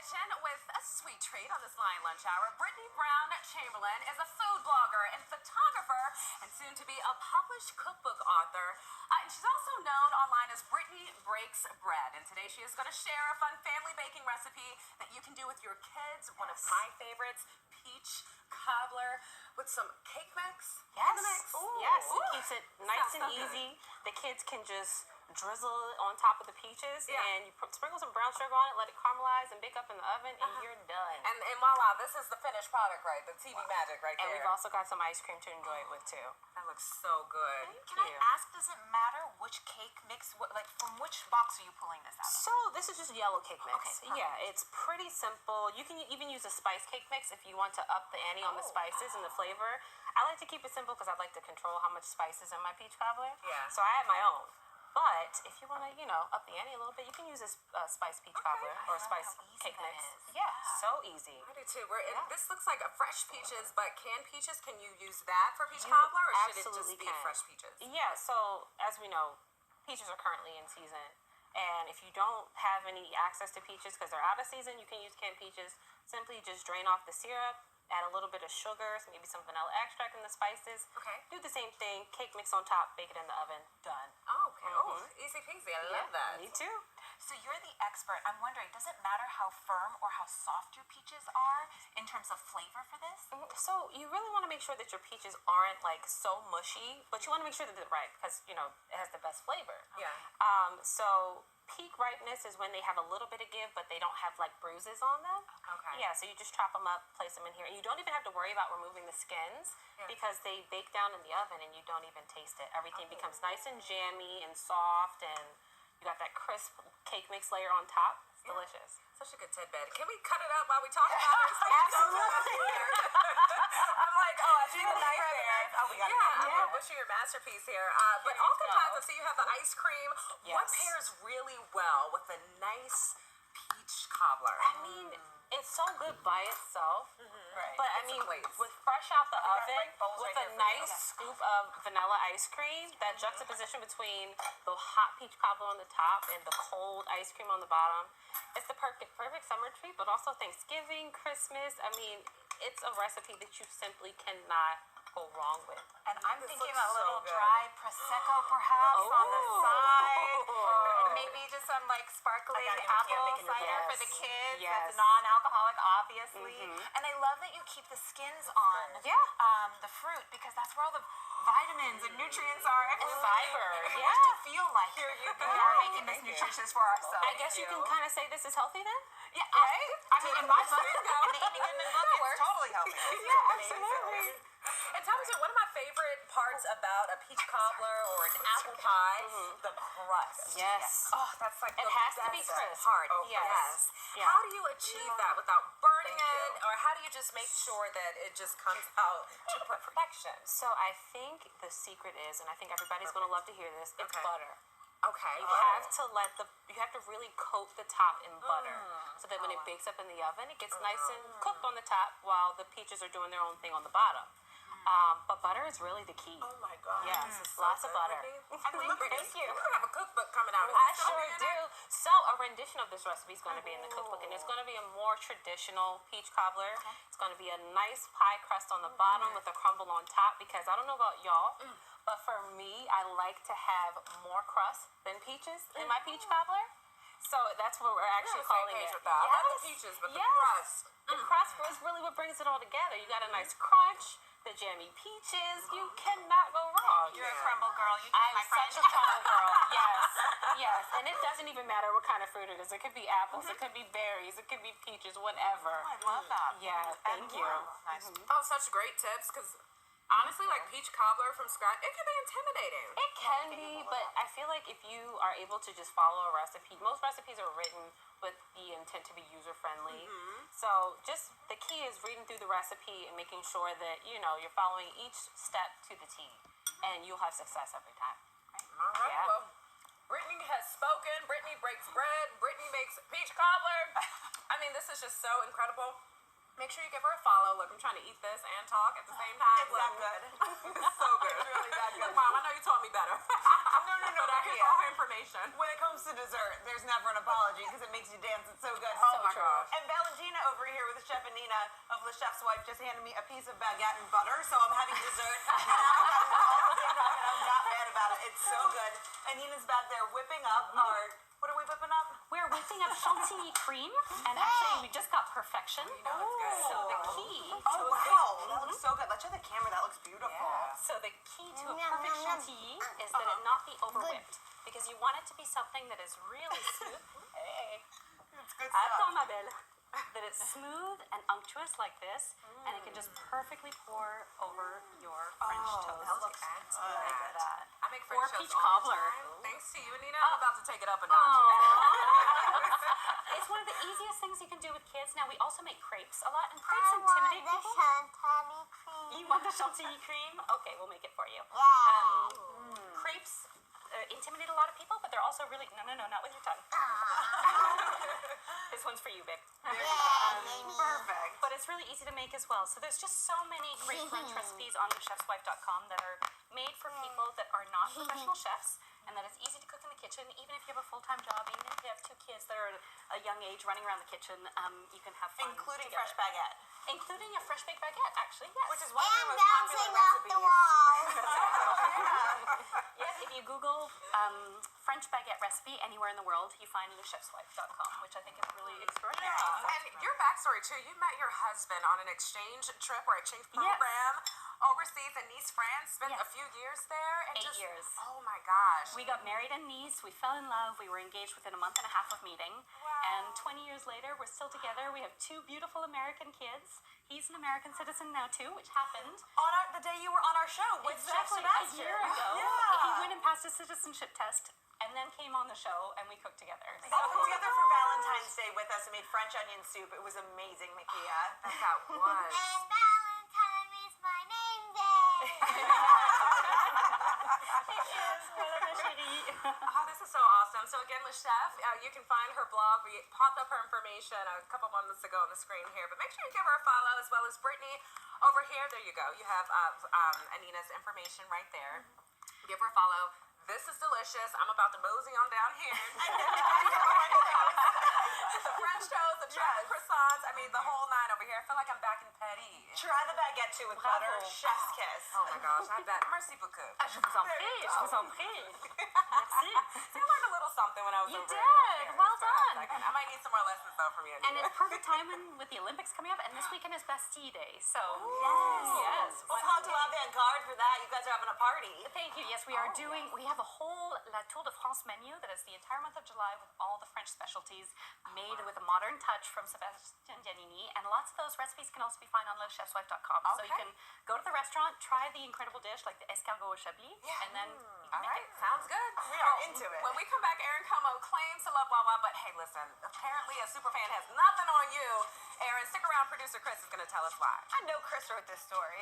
kitchen with a sweet treat on this Lion Lunch Hour. Britney Brown-Chamberlain is a food blogger and photographer and soon to be a published cookbook author. And she's also known online as Britney Breaks Bread. And today she is going to share a fun family baking recipe that you can do with your kids. One of my favorites, peach cobbler with some cake mix. Yes. In the mix. Ooh. Yes. It keeps it nice Sounds and so easy. The kids can just drizzle it on top of the peaches, Yeah. and you sprinkle some brown sugar on it, let it caramelize and bake up in the oven, and you're done. And voila, this is the finished product, right? The TV magic right And there. we've also got some ice cream to enjoy it with too. That looks so good. Can I ask, does it matter which cake mix, from which box are you pulling this out of? So this is just yellow cake mix. Okay, Yeah, it's pretty simple. You can even use a spice cake mix if you want to up the ante on the spices and the flavor. I like to keep it simple because I like to control how much spice is in my peach cobbler. Yeah. So I have my own. But if you want to, up the ante a little bit, you can use a spice peach cobbler or a spice how easy cake that mix. is. Yeah, so easy. I do too. This looks like a fresh peaches, but canned peaches, can you use that for peach cobbler, or should it just absolutely be can. fresh peaches? Yeah, so as we know, peaches are currently in season. And if you don't have any access to peaches because they're out of season, you can use canned peaches. Simply just drain off the syrup, add a little bit of sugar, maybe some vanilla extract in the spices. Okay. Do the same thing, cake mix on top, bake it in the oven, done. Oh, okay. Oh, easy peasy. I love that. Me too. So you're the expert. I'm wondering, does it matter how firm or how soft your peaches are in terms of flavor for this? So you really want to make sure that your peaches aren't like so mushy, but you want to make sure that they're right because, it has the best flavor. Yeah. So peak ripeness is when they have a little bit of give, but they don't have like bruises on them. Okay. Yeah, so you just chop them up, place them in here, and you don't even have to worry about removing the skins because they bake down in the oven and you don't even taste it. Everything becomes nice and jammy and soft, and you got that crisp cake mix layer on top. It's delicious. Such a good tidbit. Can we cut it up while we talk about it? Absolutely. I'm like, oh, I see the knife there. Oh, we got I'm going to butcher your masterpiece here. But oftentimes, I see you have the ice cream. What Yes. pairs really well with a nice peach cobbler? I mean, it's so good by itself, Right. but I It's a mean, glaze. with fresh out the oven, like bowls with right a there for you. nice scoop of vanilla ice cream, that juxtaposition between the hot peach cobbler on the top and the cold ice cream on the bottom, it's the perfect summer treat, but also Thanksgiving, Christmas. I mean, it's a recipe that you simply cannot go wrong with. And I'm This thinking looks a little so good. dry Prosecco perhaps on the Oh. side. And maybe just some sparkling I got you. apple Can't make it cider for yes. the kids. Yes. That's non-alcoholic, obviously. And I love that you keep the skins on the fruit because that's where all the vitamins and nutrients are. And fiber, It yeah. must to feel like we are making this nutritious for ourselves. I guess you can kind of say this is healthy then? Yeah, right? I mean, in my book, in the Indie Goodman book, it's totally healthy. Yeah, absolutely. And tell me, too, one of my favorite parts about a peach cobbler or an apple pie, the crust. Yes. Oh, that's like It the has to be best crisp. part. Oh, Yes. Yeah. How do you achieve that without burning it, or how do you just make sure that it just comes out to perfection? So I think the secret is, and I think everybody's going to love to hear this, it's Okay. butter. Okay. You have to really coat the top in butter so that when it bakes up in the oven, it gets nice and cooked on the top while the peaches are doing their own thing on the bottom. But butter is really the key. Oh my God. Yes, This is so lots of good, butter. Brittany. Thank you. We're gonna have a cookbook coming out. Is I this gonna sure be in do. there? So a rendition of this recipe is going to be in the cookbook, and it's going to be a more traditional peach cobbler. It's going to be a nice pie crust on the bottom with a crumble on top, because I don't know about y'all, but for me, I like to have more crust than peaches in my peach cobbler. So that's what we're actually We're on the calling same page it. with that. I love the peaches, but the crust. The crust is really what brings it all together. You got a nice crunch, the jammy peaches. You cannot go wrong. You're a crumble girl. You I'm my friend. such a crumble girl. Yes. And it doesn't even matter what kind of fruit it is. It could be apples, it could be berries, it could be peaches, whatever. I love that. Yeah, thank you. Nice. Oh, such great tips, because honestly, like peach cobbler from scratch, it can be intimidating. It can be, but I feel like if you are able to just follow a recipe, most recipes are written with the intent to be user-friendly. So just the key is reading through the recipe and making sure that, you're following each step to the T, and you'll have success every time. All right, Yeah. well, Britney has spoken. Britney breaks bread. Britney makes peach cobbler. I mean, this is just so incredible. Make sure you give her a follow. Look, I'm trying to eat this and talk at the same time. It's that good. It's so good. It's really that good. Mom, I know you told me better. No, But here's all her information. When it comes to dessert, there's never an apology because it makes you dance. It's so good. Oh my gosh. And Valentina over here with Chef Anina of Le Chef's Wife just handed me a piece of baguette and butter, so I'm having dessert. And I'm not mad about it. It's so good. And Nina's back there whipping up our... What are we whipping up? We're whipping up chantilly cream, and actually we just got perfection. know it's good. So the key to Oh, wow. That looks so good. Let's show the camera. That looks beautiful. Yeah. So the key to a perfect chantilly is that it not be overwhipped, because you want it to be something that is really smooth. Hey, It's good attends stuff. ma belle. That it's smooth and unctuous like this, and it can just perfectly pour over your French toast. that looks like that. I make Or French peach toast all the cobbler. time. Thanks to you, Anina. I'm about to take it up a notch. It's one of the easiest things you can do with kids. Now, we also make crepes a lot, and crepes intimidate people. You want the chantilly cream? Okay, we'll make it for you. Crepes intimidate a lot of people, but they're also really... No, not with your tongue. This one's for you, babe. Perfect. But it's really easy to make as well. So there's just so many great French recipes on thechefswife.com that are made for people that are not professional chefs, and that it's easy to cook in the kitchen, even if you have a full-time job, even if you have 2 kids that are a young age running around the kitchen, you can have fun Including together. fresh baguette. Including a fresh baked baguette, actually, yes. Which is one of And the most popular bouncing off recipes. the wall. Yes, if you Google French baguette recipe anywhere in the world, you find lechefswife.com, which I think is really extraordinary. And your backstory too, you met your husband on an exchange trip or exchange program overseas in Nice, France, spent Yes. a few years there. And 8 years. Oh my gosh. We got married in Nice, we fell in love, we were engaged within a month and a half of meeting, and 20 years later, we're still together. We have 2 beautiful American kids. He's an American citizen now too, which happened On the day you were on our show with Chef exactly Sebastian. a year ago. Yeah. He went and passed his citizenship test, and then came on the show, and we cooked together. They got together for Valentine's Day with us and made French onion soup. It was amazing, Makia. That was. And Valentine is my name day. Oh, this is so awesome. So again, Le Chef, you can find her blog. We popped up her information a couple moments ago on the screen here, but make sure you give her a follow, as well as Britney over here. There you go. You have Anina's information right there. Give her a follow. This is delicious. I'm about to mosey on down here. The French toast, the chocolate croissants. I mean, the whole 9 over here. I feel like I'm back in Paris. Try the baguette too with Bravo. butter. Chef's kiss. Oh my gosh, I bet. Merci beaucoup. Je vous en prie, je vous en prie. Merci. See, I learned a little something when I was You over did. there. Well Just for a done. second. I might need some more lessons though from you. And Anina. it's perfect timing with the Olympics coming up, and this weekend is Bastille Day, so yes. Well, talk to l'avant-garde for that. You guys are having a party. Thank you. Yes, we are doing. We have a whole La Tour de France menu that is the entire month of July with all the French specialties made with a modern touch from Sébastien Giannini, and lots of those recipes can also be found on lechefswife.com. So you Okay. can go to the restaurant, try the incredible dish like the escargot au chablis, and then All right, sounds good. We are into it. When we come back, Erin Como claims to love Wawa, but hey, listen, apparently a superfan has nothing on you. Erin, stick around. Producer Chris is going to tell us why. I know Chris wrote this story.